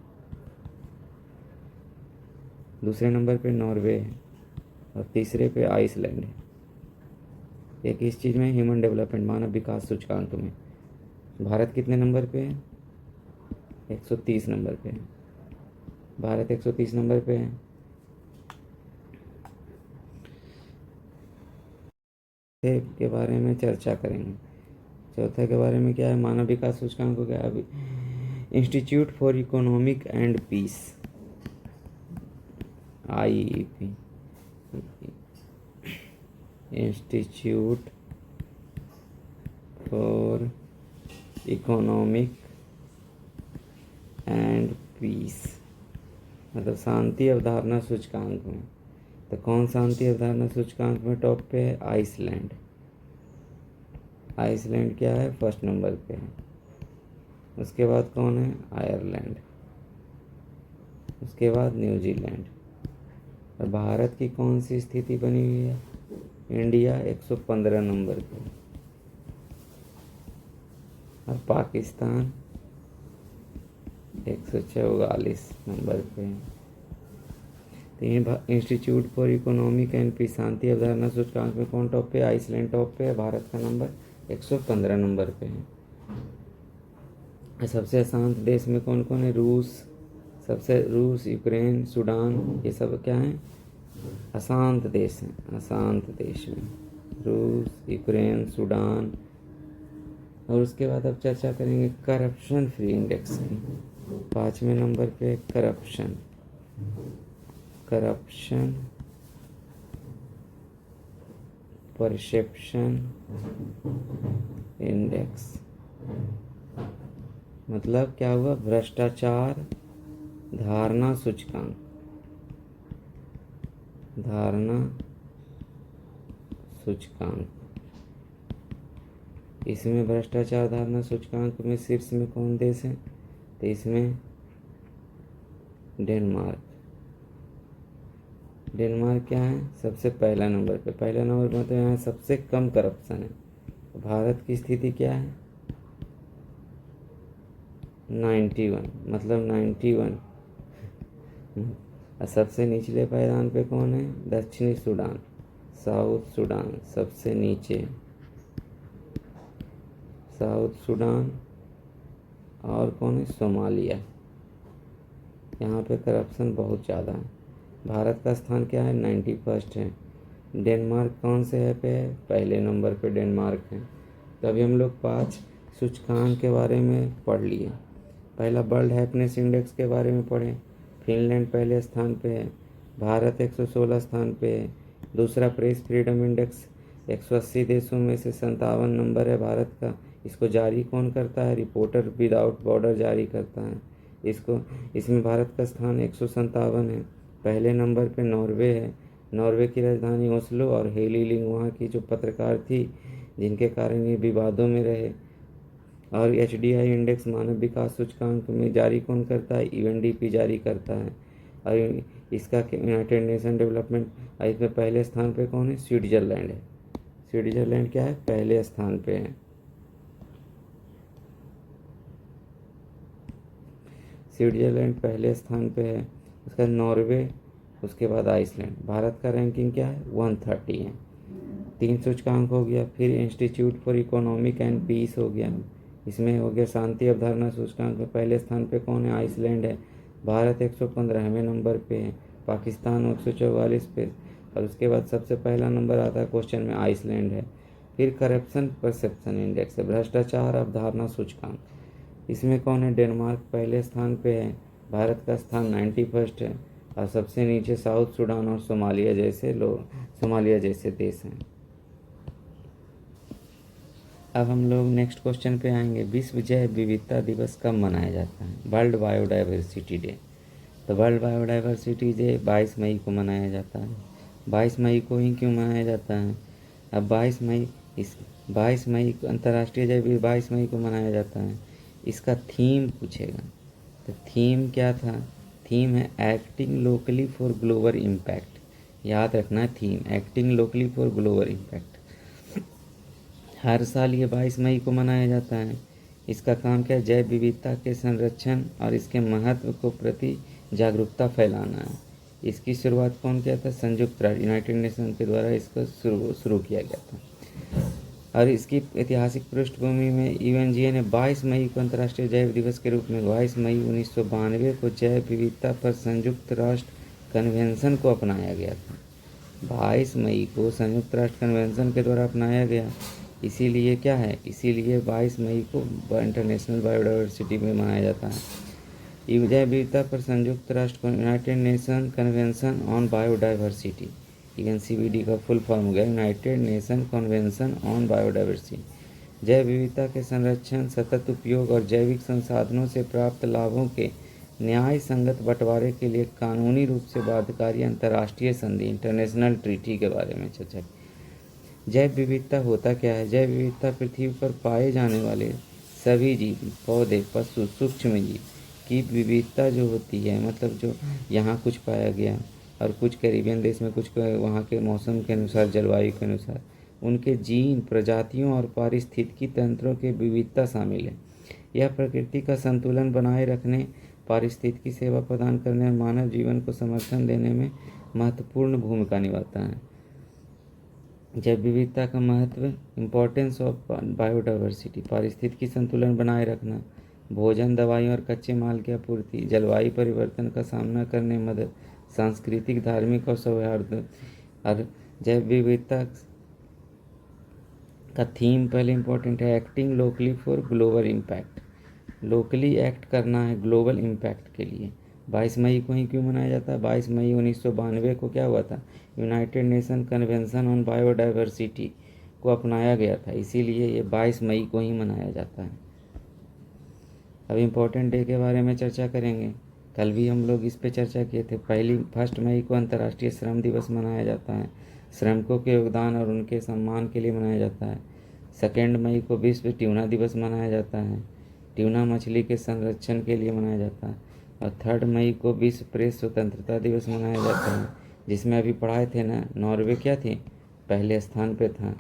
दूसरे नंबर पे नॉर्वे है और तीसरे पे आइसलैंड है। एक इस चीज़ में ह्यूमन डेवलपमेंट मानव विकास सूचकांक में भारत कितने नंबर पे है? 130 नंबर पे है। भारत 130 नंबर पे है। के बारे में चर्चा करेंगे। चौथा के बारे में क्या है? मानव विकास सूचकांक को क्या है? अभी institute for economic and peace, IEP, institute for economic and peace, मतलब शांति अवधारणा सूचकांक में। तो कौन शांति अवधारणा सूचकांक में टॉप पे है? आइसलैंड। आइसलैंड क्या है? फर्स्ट नंबर पे है। उसके बाद कौन है? आयरलैंड। उसके बाद न्यूजीलैंड। और भारत की कौन सी स्थिति बनी हुई है? इंडिया 115 नंबर पे और पाकिस्तान 144 नंबर पे है। तो ये Institute for economic and Peace शांति अवधारणा सूचकांक में कौन टॉप पे? आइसलैंड टॉप पे है। भारत का नंबर 115 नंबर पे है। सबसे अशांत देश में कौन कौन है? रूस, यूक्रेन, सूडान, ये सब क्या है? अशांत देश हैं। अशांत देश में रूस, यूक्रेन, सूडान। और उसके बाद अब चर्चा करेंगे करप्शन फ्री इंडेक्स की। 5वें नंबर पे करप्शन परसेप्शन इंडेक्स, मतलब क्या हुआ? भ्रष्टाचार धारणा सूचकांक, इसमें भ्रष्टाचार धारणा सूचकांक में शीर्ष में कौन देश है? तो इसमें डेनमार्क क्या है? सबसे पहला नंबर पे। पहला नंबर पे मतलब यहाँ सबसे कम करप्शन है। भारत की स्थिति क्या है? 91, मतलब 91। और सबसे निचले पायदान पे कौन है? दक्षिणी सूडान, साउथ सूडान सबसे नीचे, साउथ सूडान। और कौन है? सोमालिया। यहाँ पे करप्शन बहुत ज़्यादा है। भारत का स्थान क्या है? 91 है। डेनमार्क कौन से है पे है? पहले नंबर पे डेनमार्क है। तो अभी हम लोग 5 सूचकांक के बारे में पढ़ लिए। पहला वर्ल्ड हैप्पीनेस इंडेक्स के बारे में पढ़ें। फिनलैंड पहले स्थान पे है, भारत 116 स्थान पे है। दूसरा प्रेस फ्रीडम इंडेक्स 180 देशों में से 57 नंबर है भारत का। इसको जारी कौन करता है? रिपोर्टर विदाउट बॉर्डर जारी करता है इसमें भारत का स्थान 157 है। पहले नंबर पे नॉर्वे है। नॉर्वे की राजधानी ओस्लो और हेली लिंग वहाँ की जो पत्रकार थी, जिनके कारण ये विवादों में रहे। और HDI इंडेक्स मानव विकास सूचकांक में जारी कौन करता है? UNDP जारी करता है। और इसका यूनाइटेड नेशन डेवलपमेंट, इसमें पहले स्थान पे कौन है? स्विट्जरलैंड है। स्विट्जरलैंड क्या है? पहले स्थान पे है। स्विट्जरलैंड पहले स्थान पे है। उसका नॉर्वे, उसके बाद आइसलैंड। भारत का रैंकिंग क्या है? 130 है। 3 सूचकांक हो गया। फिर institute for economic and peace हो गया, इसमें हो गया शांति अवधारणा सूचकांक में पहले स्थान पे कौन है? आइसलैंड है। भारत 115वें नंबर पे है, पाकिस्तान 144 पे, और उसके बाद सबसे पहला नंबर आता है क्वेश्चन में, आइसलैंड है। फिर करप्शन परसेप्शन इंडेक्स है, भ्रष्टाचार अवधारणा सूचकांक, इसमें कौन है? डेनमार्क पहले स्थान पे है, भारत का स्थान 91 है, और सबसे नीचे साउथ सूडान और सोमालिया जैसे देश हैं। अब हम लोग नेक्स्ट क्वेश्चन पे आएंगे। विश्व जैव विविधता दिवस कब मनाया जाता है? World biodiversity day. तो वर्ल्ड बायोडाइवर्सिटी डे 22 मई को मनाया जाता है। 22 मई को ही क्यों मनाया जाता है? अब 22 मई अंतर्राष्ट्रीय जैव दिवस 22 मई को मनाया जाता है। इसका थीम पूछेगा, तो थीम क्या था? थीम है acting locally for global impact. याद रखना है theme, acting locally for global impact. हर साल ये 22 मई को मनाया जाता है। इसका काम क्या है? जैव विविधता के संरक्षण और इसके महत्व को प्रति जागरूकता फैलाना है। इसकी शुरुआत कौन किया था? संयुक्त राष्ट्र यूनाइटेड नेशन के द्वारा इसको शुरू किया गया था। और इसकी ऐतिहासिक पृष्ठभूमि में यूएनजीए ने 22 मई को अंतर्राष्ट्रीय जैव दिवस के रूप में 22 मई 1992 को जैव विविधता पर संयुक्त राष्ट्र कन्वेंशन को अपनाया गया था। 22 मई को संयुक्त राष्ट्र कन्वेंशन के द्वारा अपनाया गया, इसीलिए क्या है? इसीलिए 22 मई को इंटरनेशनल बायोडाइवर्सिटी में मनाया जाता है। जैव विविधता पर संयुक्त राष्ट्र United Nation Convention on Biodiversity, UNCBD का फुल फॉर्म हो गया United Nation Convention on Biodiversity. जैव विविधता के संरक्षण, सतत उपयोग और जैविक संसाधनों से प्राप्त लाभों के न्याय संगत बंटवारे के लिए कानूनी रूप से बाध्यकारी अंतर्राष्ट्रीय संधि, इंटरनेशनल ट्रीटी के बारे में चर्चा की। जैव विविधता होता क्या है? जैव विविधता पृथ्वी पर पाए जाने वाले सभी जीव, पौधे, पशु, सूक्ष्म जीव की विविधता जो होती है, मतलब जो यहाँ कुछ पाया गया और कुछ कैरिबियन देश में, कुछ वहाँ के मौसम के अनुसार, जलवायु के अनुसार उनके जीन, प्रजातियों और पारिस्थितिकी तंत्रों की विविधता शामिल है। यह प्रकृति का संतुलन बनाए रखने, पारिस्थितिकी सेवा प्रदान करने और मानव जीवन को समर्थन देने में महत्वपूर्ण भूमिका निभाता है। जैव विविधता का महत्व, इम्पोर्टेंस ऑफ बायोडाइवर्सिटी, पारिस्थितिकी संतुलन बनाए रखना, भोजन, दवाइयों और कच्चे माल की आपूर्ति, जलवायु परिवर्तन का सामना करने में मदद, सांस्कृतिक, धार्मिक और सौहार्द। और जैव विविधता का थीम पहले इम्पोर्टेंट है, acting locally for global impact. Locally act करना है ग्लोबल इम्पैक्ट के लिए। 22 मई को ही क्यों मनाया जाता है? 22 मई 1992 को क्या हुआ था? United Nation Convention on biodiversity को अपनाया गया था, इसीलिए ये 22 मई को ही मनाया जाता है। अब इम्पोर्टेंट डे के बारे में चर्चा करेंगे। कल भी हम लोग इस पे चर्चा किए थे। 1 मई को अंतर्राष्ट्रीय श्रम दिवस मनाया जाता है, श्रमिकों के योगदान और उनके सम्मान के लिए मनाया जाता है। 2 मई को विश्व ट्यूना दिवस मनाया जाता है, ट्यूना मछली के संरक्षण के लिए मनाया जाता है। और 3 मई को विश्व प्रेस स्वतंत्रता दिवस मनाया जाता है, जिसमें अभी पढ़ाए थे ना, नॉर्वे क्या थी? पहले स्थान पे था।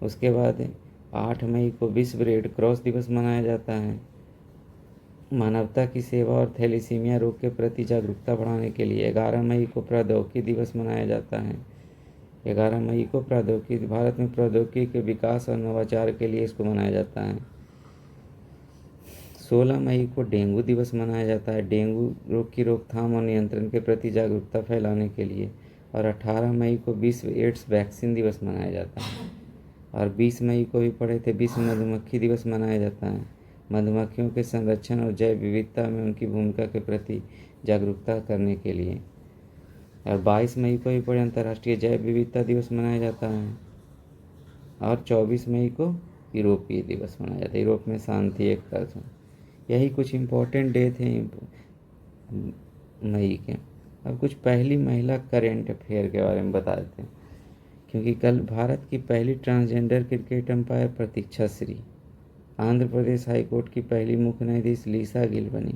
उसके बाद 8 मई को विश्व रेड क्रॉस दिवस मनाया जाता है, मानवता की सेवा और थैलेसीमिया रोग के प्रति जागरूकता बढ़ाने के लिए। 11 मई को प्रौद्योगिकी दिवस मनाया जाता है। 11 मई को प्रौद्योगिकी, भारत में प्रौद्योगिकी के विकास और नवाचार के लिए इसको मनाया जाता है। 16 मई को डेंगू दिवस मनाया जाता है, डेंगू रोग की रोकथाम और नियंत्रण के प्रति जागरूकता फैलाने के लिए। और 18 मई को विश्व एड्स वैक्सीन दिवस मनाया जाता है। और 20 मई को भी पढ़े थे, विश्व मधुमक्खी दिवस मनाया जाता है, मधुमक्खियों के संरक्षण और जैव विविधता में उनकी भूमिका के प्रति जागरूकता करने के लिए। और 22 मई को भी पढ़े, अंतर्राष्ट्रीय जैव विविधता दिवस मनाया जाता है। और 24 मई को यूरोपीय दिवस मनाया जाता है, यूरोप में शांति, एकता। यही कुछ इम्पोर्टेंट डे थे मई के। अब कुछ पहली महिला करेंट अफेयर के बारे में बता देते हैं, क्योंकि कल भारत की पहली ट्रांसजेंडर क्रिकेट अंपायर प्रतीक्षा श्री। आंध्र प्रदेश हाईकोर्ट की पहली मुख्य न्यायाधीश लीसा गिल बनी।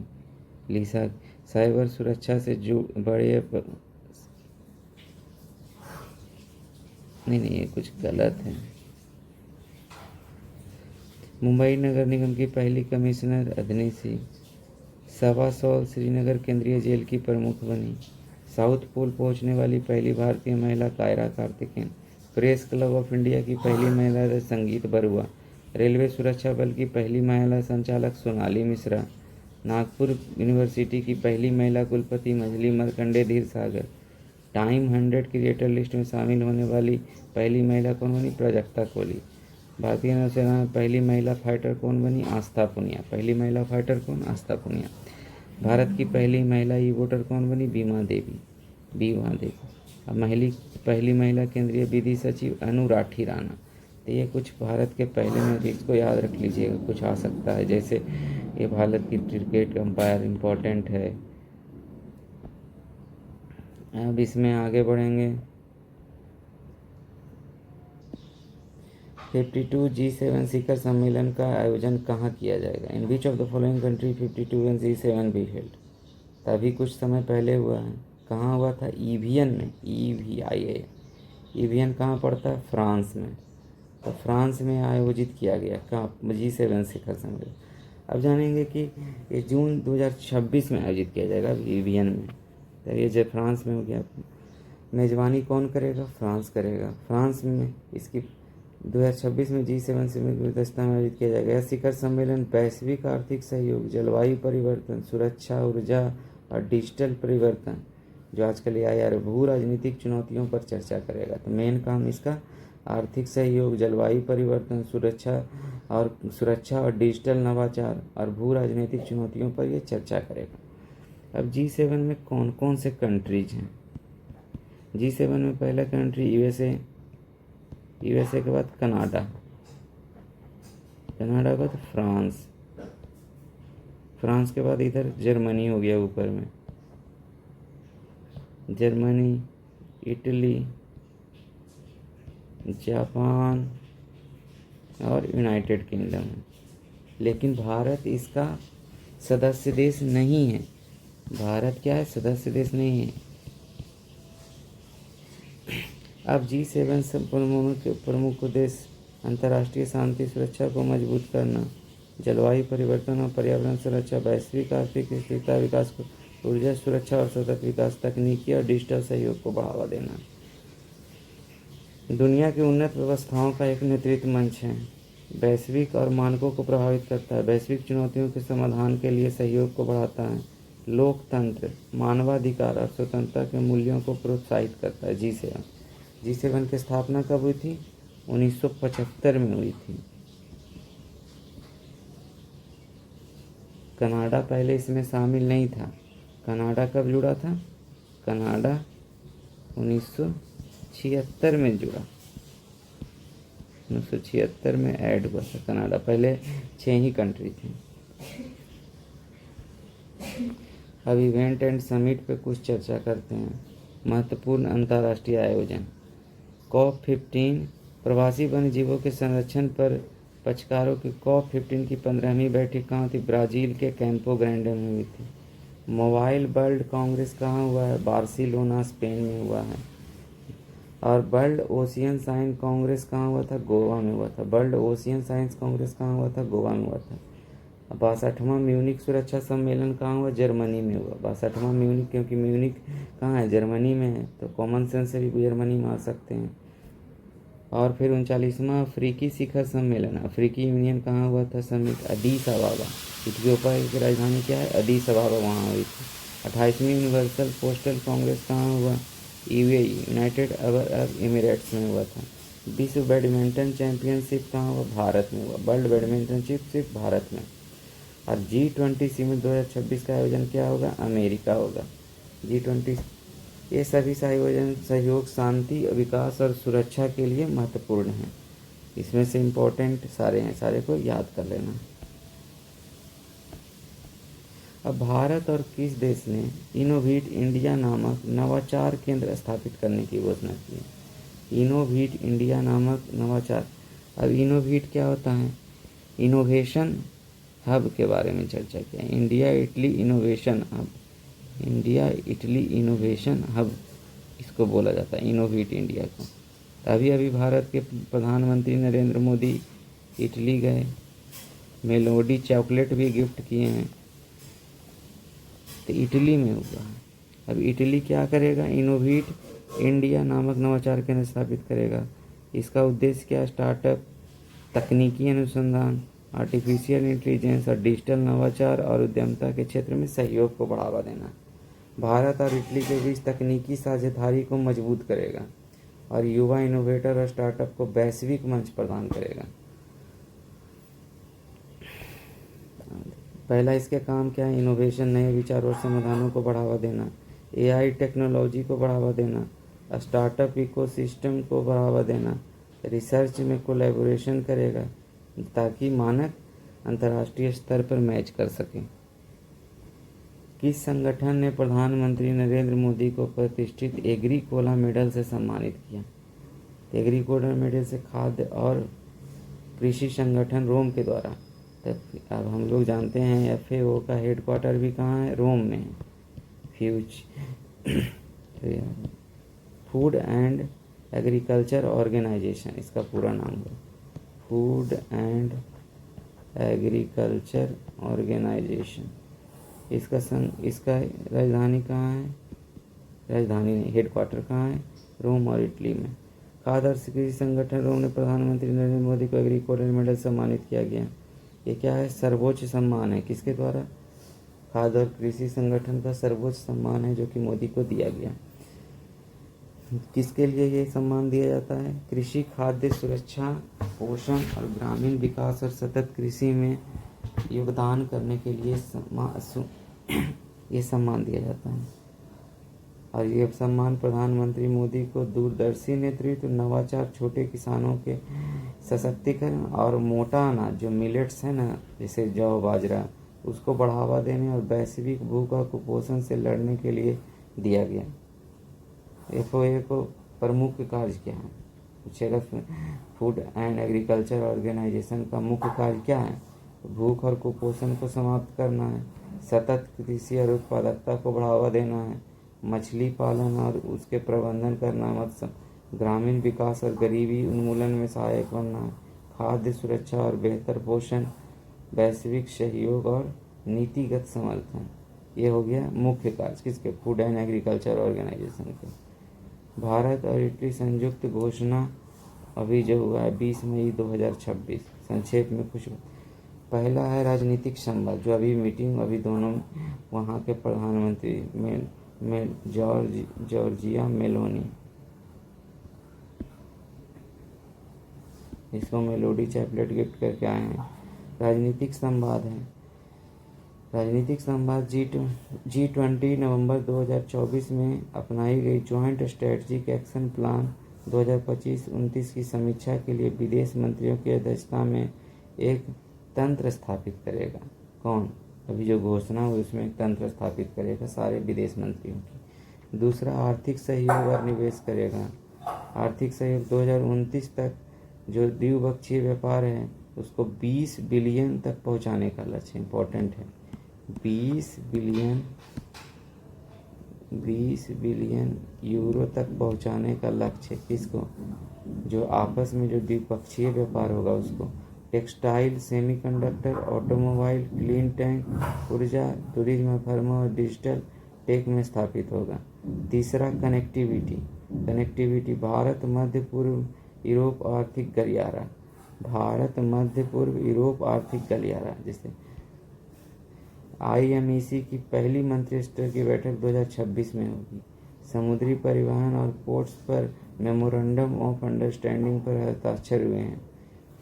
लीसा साइबर सुरक्षा से जो बड़े नहीं, ये कुछ गलत है। मुंबई नगर निगम की पहली कमिश्नर अदनीसी ₹125 श्रीनगर केंद्रीय जेल की प्रमुख बनी। साउथ पोल पहुंचने वाली पहली भारतीय महिला Kaira Karthikeyan. Press club of India की पहली महिला संगीत बरुआ। रेलवे सुरक्षा बल की पहली महिला संचालक सोनाली मिश्रा। नागपुर यूनिवर्सिटी की पहली महिला कुलपति मंजली मार्कंडे धीर सागर। टाइम 100 क्रिएटर लिस्ट में शामिल होने वाली पहली महिला कौन बनी? प्राजक्ता कोहली। भारतीय नौसेना में पहली महिला फाइटर कौन बनी? आस्था पुनिया। पहली महिला फाइटर कौन? आस्था पुनिया। भारत की पहली महिला ई वोटर कौन बनी? बीमा देवी। अब पहली महिला केंद्रीय विधि सचिव अनु राठी राणा। तो ये कुछ भारत के पहले में, इसको याद रख लीजिएगा, कुछ आ सकता है। जैसे ये भारत की क्रिकेट अंपायर इम्पोर्टेंट है। अब इसमें आगे बढ़ेंगे। 52 G7 शिखर सम्मेलन का आयोजन कहाँ किया जाएगा? In which of the following country 52 G7 be held? तभी कुछ समय पहले हुआ है। कहाँ हुआ था? ईवियन में, EVIA। ईवियन कहाँ पड़ता है? फ्रांस में। तो फ्रांस में आयोजित किया गया कहाँ? G7 शिखर सम्मेलन। अब जानेंगे कि ये जून 2026 में आयोजित किया जाएगा ईवियन में। तो ये जब फ्रांस में हो गया। मेज़बानी कौन करेगा? फ्रांस करेगा। फ्रांस में इसकी 2026 में G7 समिट मध्यस्थता में आयोजित किया जाएगा। यह शिखर सम्मेलन वैश्विक आर्थिक सहयोग, जलवायु परिवर्तन, सुरक्षा, ऊर्जा और डिजिटल परिवर्तन, जो आजकल ये आया है, भू राजनीतिक चुनौतियों पर चर्चा करेगा। तो मेन काम इसका आर्थिक सहयोग, जलवायु परिवर्तन, सुरक्षा और डिजिटल नवाचार और भू राजनीतिक चुनौतियों पर यह चर्चा करेगा। अब G7 में कौन कौन से कंट्रीज हैं? G7 में पहला कंट्री यूएसए के बाद कनाडा के बाद फ्रांस के बाद इधर जर्मनी हो गया ऊपर में, जर्मनी, इटली, जापान और यूनाइटेड किंगडम। लेकिन भारत इसका सदस्य देश नहीं है। भारत क्या है? सदस्य देश नहीं है। अब G7 प्रमुख उद्देश्य अंतर्राष्ट्रीय शांति सुरक्षा को मजबूत करना, जलवायु परिवर्तन और पर्यावरण सुरक्षा, वैश्विक आर्थिक स्थिरता विकास को, ऊर्जा सुरक्षा और सतत विकास, तकनीकी और डिजिटल सहयोग को बढ़ावा देना। दुनिया की उन्नत व्यवस्थाओं का एक नेतृत्व मंच है। वैश्विक और मानकों को प्रभावित करता है। वैश्विक चुनौतियों के समाधान के लिए सहयोग को बढ़ाता है। लोकतंत्र, मानवाधिकार और स्वतंत्रता के मूल्यों को प्रोत्साहित करता है। G7 की स्थापना कब हुई थी? 1975 में हुई थी। कनाडा पहले इसमें शामिल नहीं था। कनाडा कब जुड़ा था? कनाडा 1976 में जुड़ा। 1976 में ऐड हुआ था कनाडा। पहले 6 ही कंट्री थी। अब इवेंट एंड समिट पे कुछ चर्चा करते हैं। महत्वपूर्ण अंतर्राष्ट्रीय आयोजन COP15 प्रवासी वन्यजीवों के संरक्षण पर पक्षकारों की COP15 की 15वीं बैठक कहाँ थी? ब्राज़ील के कैंपो ग्रैंडे में हुई थी। मोबाइल वर्ल्ड कांग्रेस कहाँ हुआ है? बार्सिलोना, स्पेन में हुआ है। और वर्ल्ड ओशियन साइंस कांग्रेस कहाँ हुआ था? गोवा में हुआ था। वर्ल्ड ओशियन साइंस कांग्रेस कहाँ हुआ था? गोवा में हुआ था। 62वां म्यूनिक सुरक्षा सम्मेलन कहाँ हुआ? जर्मनी में हुआ। 62वां म्यूनिक, क्योंकि म्यूनिक कहाँ है? जर्मनी में है, तो कॉमन सेंस से भी जर्मनी में आ सकते हैं। और फिर 39वां अफ्रीकी शिखर सम्मेलन, अफ्रीकी यूनियन कहाँ हुआ था? Summit Aedes अबाबा। इथियोपिया की राजधानी क्या है? एडिस अबाबा, वहाँ हुई थी। 28वीं यूनिवर्सल पोस्टल कांग्रेस कहाँ हुआ? UAE, यूनाइटेड अरब एमिरेट्स में हुआ था। विश्व बैडमिंटन चैंपियनशिप कहाँ हुआ? भारत में हुआ। वर्ल्ड बैडमिंटन सिर्फ भारत में। और G20 समिट 2026 का आयोजन क्या होगा? अमेरिका होगा। G20 ये सभी आयोजन सहयोग, शांति, विकास और सुरक्षा के लिए महत्वपूर्ण हैं। इसमें से इम्पोर्टेंट सारे हैं, सारे को याद कर लेना। अब भारत और किस देश ने इनोवेट इंडिया नामक नवाचार केंद्र स्थापित करने की घोषणा की है? इनोवेट इंडिया नामक नवाचार। अब इनोवेट क्या होता है? इनोवेशन हब के बारे में चर्चा किया। India Italy innovation hub, India Italy innovation hub इसको बोला जाता है, इनोवेट इंडिया को। अभी अभी भारत के प्रधानमंत्री नरेंद्र मोदी इटली गए, मेलोडी चॉकलेट भी गिफ्ट किए हैं। तो इटली में हुआ है। अब इटली क्या करेगा, इनोवेट इंडिया नामक नवाचार केंद्र स्थापित करेगा। इसका उद्देश्य क्या है, स्टार्टअप, तकनीकी अनुसंधान, आर्टिफिशियल इंटेलिजेंस और डिजिटल नवाचार और उद्यमिता के क्षेत्र में सहयोग को बढ़ावा देना। भारत और इटली के बीच तकनीकी साझेदारी को मजबूत करेगा और युवा इनोवेटर और स्टार्टअप को वैश्विक मंच प्रदान करेगा। पहला इसके काम क्या है, इनोवेशन, नए विचार और समाधानों को बढ़ावा देना, एआई टेक्नोलॉजी को बढ़ावा देना, स्टार्टअप इकोसिस्टम को बढ़ावा देना, रिसर्च में कोलैबोरेशन करेगा ताकि मानक अंतर्राष्ट्रीय स्तर पर मैच कर सकें। किस संगठन ने प्रधानमंत्री नरेंद्र मोदी को प्रतिष्ठित एग्रीकोला मेडल से सम्मानित किया? एग्रीकोला मेडल से खाद्य और कृषि संगठन रोम के द्वारा। तब अब हम लोग जानते हैं FAO का हेडक्वार्टर भी कहाँ है, रोम में है। फूड एंड एग्रीकल्चर ऑर्गेनाइजेशन इसका पूरा नाम है, फूड एंड एग्रीकल्चर ऑर्गेनाइजेशन। इसका राजधानी कहाँ है, राजधानी नहीं, हेडक्वार्टर कहाँ है, रोम और इटली में। खाद्य और कृषि संगठन रोम ने प्रधानमंत्री नरेंद्र मोदी को एग्रीकोला मेडल सम्मानित किया गया। ये क्या है, सर्वोच्च सम्मान है, किसके द्वारा, खाद्य और कृषि संगठन का सर्वोच्च सम्मान है जो कि मोदी को दिया गया। किसके लिए ये सम्मान दिया जाता है, कृषि, खाद्य सुरक्षा, पोषण और ग्रामीण विकास और सतत कृषि में योगदान करने के लिए ये सम्मान दिया जाता है। और ये सम्मान प्रधानमंत्री मोदी को दूरदर्शी नेतृत्व, नवाचार, छोटे किसानों के सशक्तिकरण और मोटा अनाज जो मिलेट्स है ना, जैसे जौ बाजरा, उसको बढ़ावा देने और वैश्विक भूख और कुपोषण से लड़ने के लिए दिया गया। FAO को प्रमुख कार्य क्या है पूछेगा, फूड एंड एग्रीकल्चर ऑर्गेनाइजेशन का मुख्य कार्य क्या है, भूख और कुपोषण को समाप्त करना है, सतत कृषि और उत्पादकता को बढ़ावा देना है, मछली पालन और उसके प्रबंधन करना, मत्स्य, ग्रामीण विकास और गरीबी उन्मूलन में सहायक बनना है, खाद्य सुरक्षा और बेहतर पोषण, वैश्विक सहयोग और नीतिगत समर्थन। ये हो गया मुख्य कार्य किसके, फूड एंड एग्रीकल्चर ऑर्गेनाइजेशन के। भारत और इटली संयुक्त घोषणा अभी जो हुआ है 20 मई 2026। संक्षेप में कुछ, पहला है राजनीतिक संवाद, जो अभी मीटिंग अभी दोनों वहाँ के प्रधानमंत्री में जॉर्जिया मेलोनी, इसको मेलोडी चैपलेट गिफ्ट करके आए हैं। राजनीतिक संवाद है, राजनीतिक संवाद G20 नवंबर 2024 में अपनाई गई ज्वाइंट स्ट्रेटजिक एक्शन प्लान 2025-29 की समीक्षा के लिए विदेश मंत्रियों की अध्यक्षता में एक तंत्र स्थापित करेगा। कौन, अभी जो घोषणा हुई उसमें एक तंत्र स्थापित करेगा सारे विदेश मंत्रियों की। दूसरा, आर्थिक सहयोग और निवेश करेगा। आर्थिक सहयोग 2029 तक जो द्विपक्षीय व्यापार है उसको 20 बिलियन तक पहुंचाने का लक्ष्य इम्पोर्टेंट है। 20 बिलियन यूरो तक पहुंचाने का लक्ष्य, किसको, जो आपस में जो द्विपक्षीय व्यापार होगा उसको। Textile, semiconductor, automobile, clean tank, ऊर्जा, टूरिज्म, फार्मा और डिजिटल टेक में स्थापित होगा। तीसरा, कनेक्टिविटी भारत मध्य पूर्व यूरोप आर्थिक गलियारा, भारत मध्य पूर्व यूरोप आर्थिक गलियारा, जैसे IMEC की पहली मंत्रिस्तर की बैठक 2026 में होगी। समुद्री परिवहन और पोर्ट्स पर मेमोरेंडम ऑफ अंडरस्टैंडिंग पर हस्ताक्षर हुए हैं।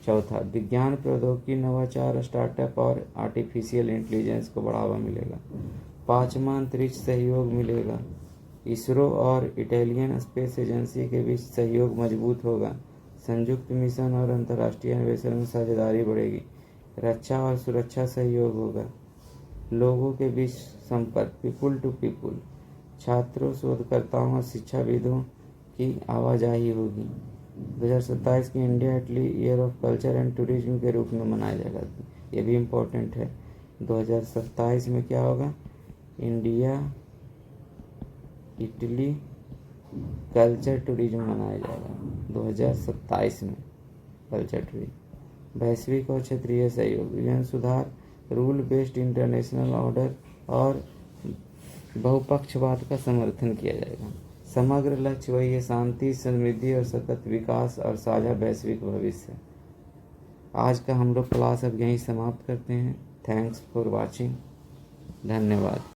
चौथा, विज्ञान, प्रौद्योगिकी, नवाचार, स्टार्टअप और आर्टिफिशियल इंटेलिजेंस को बढ़ावा मिलेगा। पाँचवा, अंतरिक्ष सहयोग मिलेगा। इसरो और इटालियन स्पेस एजेंसी के बीच सहयोग मजबूत होगा। संयुक्त मिशन और अंतर्राष्ट्रीय अन्वेषण में साझेदारी बढ़ेगी। रक्षा और सुरक्षा सहयोग होगा। लोगों के बीच संपर्क, पीपुल टू पीपुल, छात्रों, शोधकर्ताओं और शिक्षाविदों की आवाजाही होगी। 2027 की India Italy year of culture and tourism के रूप में मनाया जाएगा। ये भी इम्पोर्टेंट है। 2027 में क्या होगा, इंडिया इटली कल्चर टूरिज्म मनाया जाएगा 2027 में, कल्चर टूरिज्म। वैश्विक और क्षेत्रीय सहयोग, यूएन सुधार, रूल बेस्ड इंटरनेशनल ऑर्डर और बहुपक्षवाद का समर्थन किया जाएगा। समग्र लक्ष्य वही है, शांति, समृद्धि और सतत विकास और साझा वैश्विक भविष्य। आज का हम लोग क्लास अब यहीं समाप्त करते हैं। Thanks for watching. धन्यवाद।